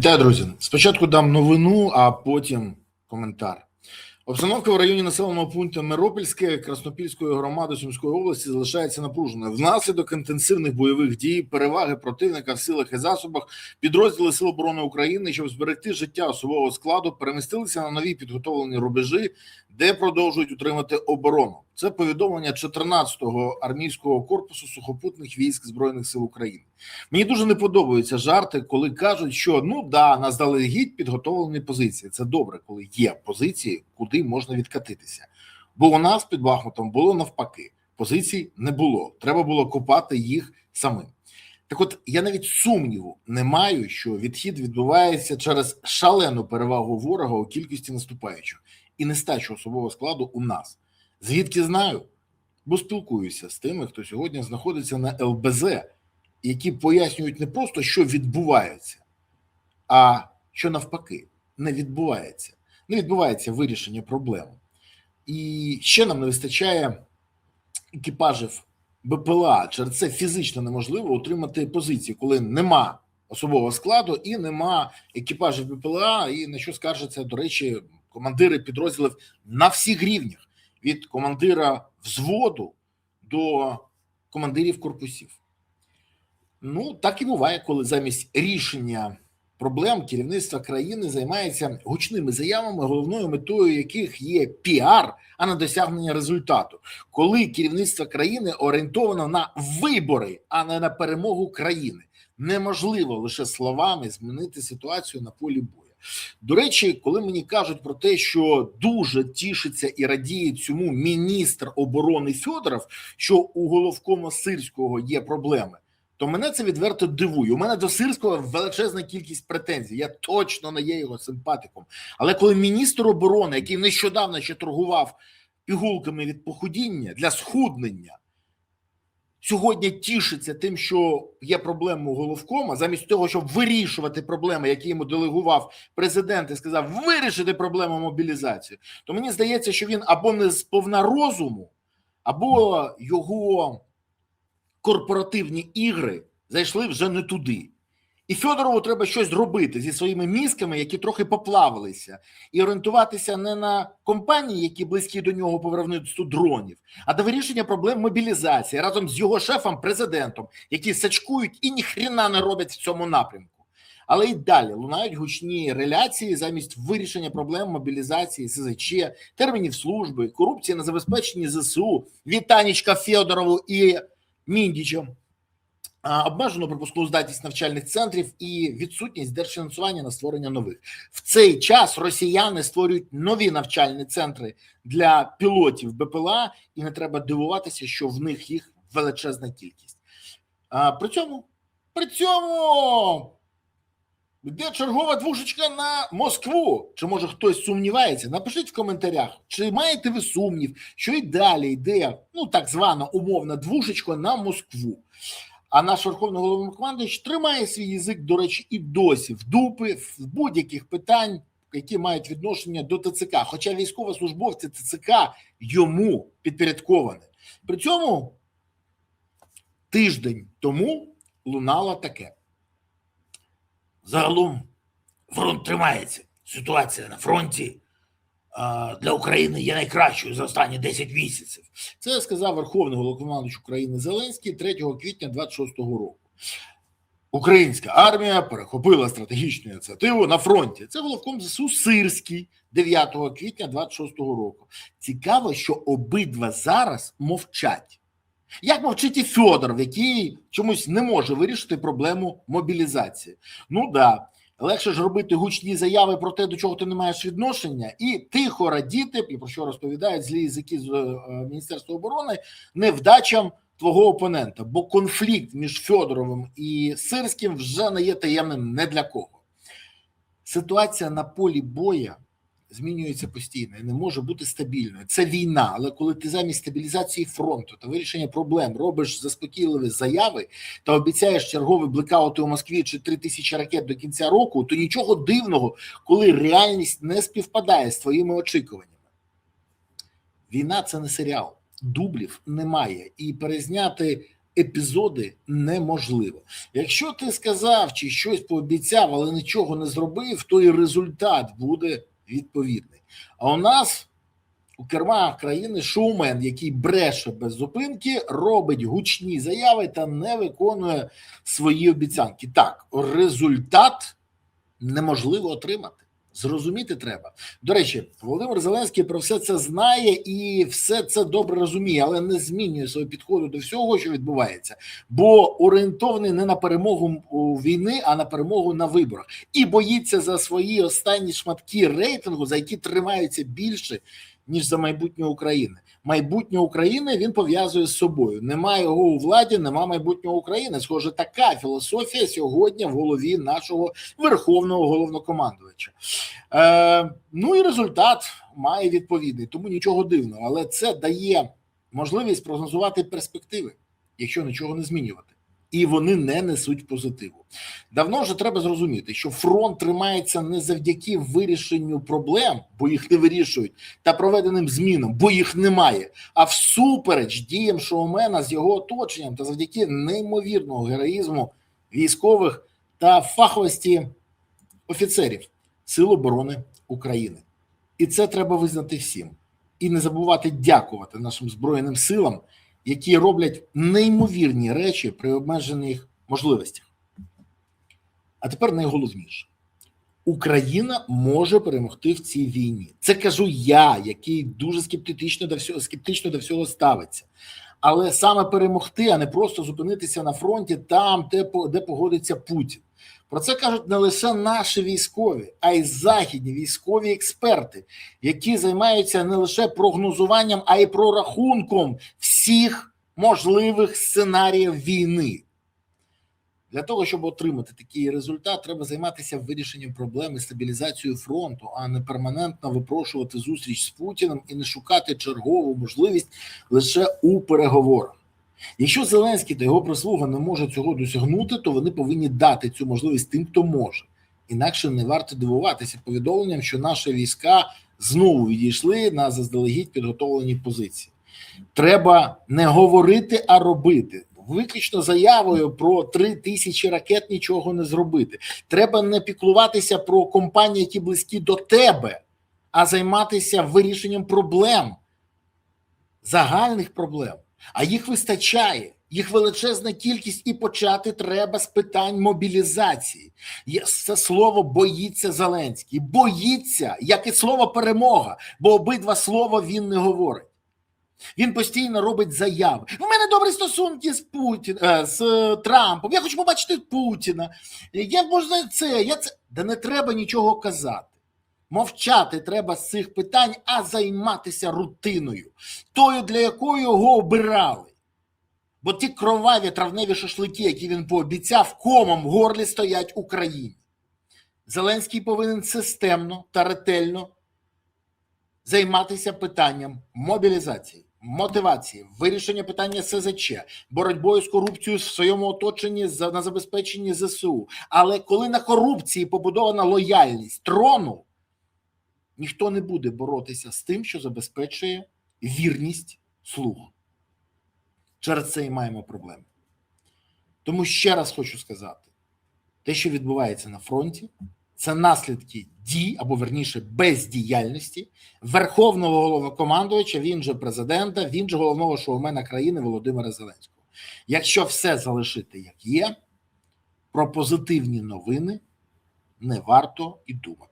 Вітаю, друзі. Спочатку дам новину, а потім коментар. Обстановка в районі населеного пункту Миропільське Краснопільської громади Сумської області залишається напруженою. Внаслідок інтенсивних бойових дій, переваги противника в силах і засобах, підрозділи Сил оборони України, щоб зберегти життя особового складу, перемістилися на нові підготовлені рубежі, де продовжують утримати оборону. Це повідомлення 14-го армійського корпусу сухопутних військ Збройних сил України. Мені дуже не подобаються жарти, коли кажуть, що наздалегідь підготовлені позиції. Це добре, коли є позиції, куди можна відкатитися. Бо у нас під Бахмутом було навпаки. Позицій не було. Треба було копати їх самим. Так от, я навіть сумніву не маю, що відхід відбувається через шалену перевагу ворога у кількості наступаючих і нестачу особового складу у нас. Звідки знаю? Бо спілкуюся з тими, хто сьогодні знаходиться на ЛБЗ, які пояснюють не просто, що відбувається, а що навпаки не відбувається. Не відбувається вирішення проблем. І ще нам не вистачає екіпажів БПЛА. Через це фізично неможливо утримати позиції, коли нема особового складу і нема екіпажів БПЛА, і на що скаржаться, до речі, командири підрозділів на всіх рівнях. Від командира взводу до командирів корпусів. Так і буває, коли замість рішення проблем керівництво країни займається гучними заявами, головною метою яких є піар, а не досягнення результату. Коли керівництво країни орієнтовано на вибори, а не на перемогу країни. Неможливо лише словами змінити ситуацію на полі бою. До речі, коли мені кажуть про те, що дуже тішиться і радіє цьому міністр оборони Федоров, що у головкома Сирського є проблеми, то мене це відверто дивує. У мене до Сирського величезна кількість претензій. Я точно не є його симпатиком. Але коли міністр оборони, який нещодавно ще торгував пігулками від похудіння для схуднення, сьогодні тішиться тим, що є проблема у головкома, замість того, щоб вирішувати проблеми, які йому делегував президент і сказав вирішити проблему мобілізації, то мені здається, що він або не сповна розуму, або його корпоративні ігри зайшли вже не туди. І Федорову треба щось робити зі своїми мізками, які трохи поплавилися, і орієнтуватися не на компанії, які близькі до нього по виробництву дронів, а до вирішення проблем мобілізації разом з його шефом, президентом, які сачкують і ніхрена не роблять в цьому напрямку. Але й далі лунають гучні реляції замість вирішення проблем мобілізації, СЗЧ, термінів служби, корупції на забезпеченні ЗСУ, вітанічка Федорову і Міндічу, обмежену пропускну здатність навчальних центрів і відсутність держфінансування на створення нових. В цей час росіяни створюють нові навчальні центри для пілотів БПЛА, і не треба дивуватися, що в них їх величезна кількість. При цьому йде чергова двушечка на Москву. Чи може хтось сумнівається? Напишіть в коментарях, чи маєте ви сумнів, що і далі йде, так звана умовна двушечка на Москву. А наш Верховний Головнокомандувач тримає свій язик, до речі, і досі в дупи в будь-яких питань, які мають відношення до ТЦК. Хоча військовослужбовці ТЦК йому підпорядковані. При цьому тиждень тому лунало таке. Загалом фронт тримається. Ситуація на фронті для України є найкращою за останні 10 місяців. Це сказав Верховний Головнокомандувач України Зеленський 3 квітня 26-го року. Українська армія перехопила стратегічну ініціативу на фронті. Це головком ЗСУ Сирський 9 квітня 26-го року. Цікаво, що обидва зараз мовчать. Як мовчить і Федоров, який чомусь не може вирішити проблему мобілізації. Легше ж робити гучні заяви про те, до чого ти не маєш відношення, і тихо радіти, і про що розповідають злі язики з Міністерства оборони, невдачам твого опонента. Бо конфлікт між Федоровим і Сирським вже не є таємним не для кого. Ситуація на полі бою змінюється постійно і не може бути стабільною. Це війна, але коли ти замість стабілізації фронту та вирішення проблем робиш заспокійливі заяви та обіцяєш чергові блекаути у Москві чи 3000 ракет до кінця року, то нічого дивного, коли реальність не співпадає з твоїми очікуваннями. Війна – це не серіал. Дублів немає. І перезняти епізоди неможливо. Якщо ти сказав чи щось пообіцяв, але нічого не зробив, то і результат буде відповідний. А у нас у керма країни шоумен, який бреше без зупинки, робить гучні заяви та не виконує свої обіцянки. Так, результат неможливо отримати. Зрозуміти треба. До речі, Володимир Зеленський про все це знає і все це добре розуміє, але не змінює свого підходу до всього, що відбувається, бо орієнтований не на перемогу у війни, а на перемогу на виборах. І боїться за свої останні шматки рейтингу, за які тримаються більше, ніж за майбутнє України. Майбутнє України він пов'язує з собою. Немає його у владі, нема майбутнього України. Схоже, така філософія сьогодні в голові нашого верховного головнокомандувача. Ну і результат має відповідний, тому нічого дивного. Але це дає можливість прогнозувати перспективи, якщо нічого не змінювати. І вони не несуть позитиву. Давно вже треба зрозуміти, що фронт тримається не завдяки вирішенню проблем, бо їх не вирішують, та проведеним змінам, бо їх немає, а всупереч діям шоумена з його оточенням та завдяки неймовірного героїзму військових та фаховості офіцерів Сил оборони України. І це треба визнати всім. І не забувати дякувати нашим Збройним силам, які роблять неймовірні речі при обмежених можливостях. А тепер найголовніше. Україна може перемогти в цій війні. Це кажу я, який дуже скептично до всього ставиться. Але саме перемогти, а не просто зупинитися на фронті там, де погодиться Путін. Про це кажуть не лише наші військові, а й західні військові експерти, які займаються не лише прогнозуванням, а й прорахунком всіх можливих сценаріїв війни. Для того, щоб отримати такий результат, треба займатися вирішенням проблем і стабілізацією фронту, а не перманентно випрошувати зустріч з Путіним і не шукати чергову можливість лише у переговорах. Якщо Зеленський та його прислуга не можуть цього досягнути, то вони повинні дати цю можливість тим, хто може. Інакше не варто дивуватися повідомленням, що наші війська знову відійшли на заздалегідь підготовлені позиції. Треба не говорити, а робити. Виключно заявою про 3000 ракет нічого не зробити. Треба не піклуватися про компанії, які близькі до тебе, а займатися вирішенням проблем, загальних проблем. А їх вистачає, їх величезна кількість, і почати треба з питань мобілізації. Це слово боїться Зеленський. Боїться, як і слово перемога, бо обидва слова він не говорить. Він постійно робить заяви. У мене добрі стосунки з Трампом, я хочу побачити Путіна. Да не треба нічого казати. Мовчати треба з цих питань, а займатися рутиною. Тою, для якої його обирали. Бо ті кроваві травневі шашлики, які він пообіцяв, комом в горлі стоять Україні. Зеленський повинен системно та ретельно займатися питанням мобілізації, мотивації, вирішення питання СЗЧ, боротьбою з корупцією в своєму оточенні на забезпеченні ЗСУ. Але коли на корупції побудована лояльність трону, ніхто не буде боротися з тим, що забезпечує вірність слуг. Через це і маємо проблеми. Тому ще раз хочу сказати, те, що відбувається на фронті, це наслідки дій, або верніше бездіяльності Верховного Головнокомандувача, він же президента, він же головного шоумена країни Володимира Зеленського. Якщо все залишити як є, про позитивні новини не варто і думати.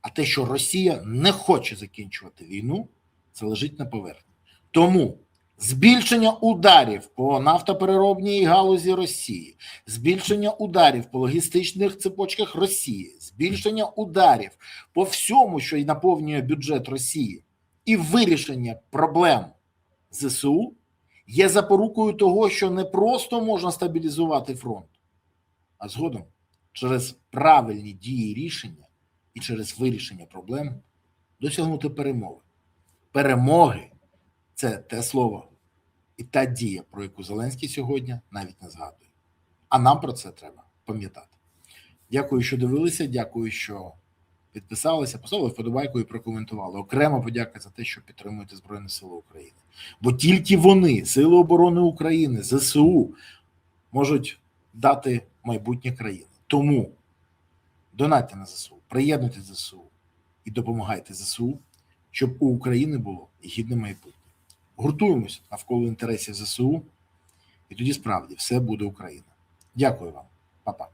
А те, що Росія не хоче закінчувати війну, це лежить на поверхні. Тому збільшення ударів по нафтопереробній галузі Росії, збільшення ударів по логістичних цепочках Росії, збільшення ударів по всьому, що й наповнює бюджет Росії, і вирішення проблем ЗСУ є запорукою того, що не просто можна стабілізувати фронт, а згодом через правильні дії рішення і через вирішення проблем досягнути перемоги. Перемоги – це те слово і та дія, про яку Зеленський сьогодні навіть не згадує. А нам про це треба пам'ятати. Дякую, що дивилися, дякую, що підписалися, поставили вподобайку і прокоментували. Окрема подяка за те, що підтримуєте Збройні Сили України. Бо тільки вони, Сили оборони України, ЗСУ, можуть дати майбутнє країни. Тому донатьте на ЗСУ, приєднуйтесь до ЗСУ і допомагайте ЗСУ, щоб у України було гідне майбутнє. Гуртуємось навколо інтересів ЗСУ, і тоді справді все буде Україна. Дякую вам. Па-па.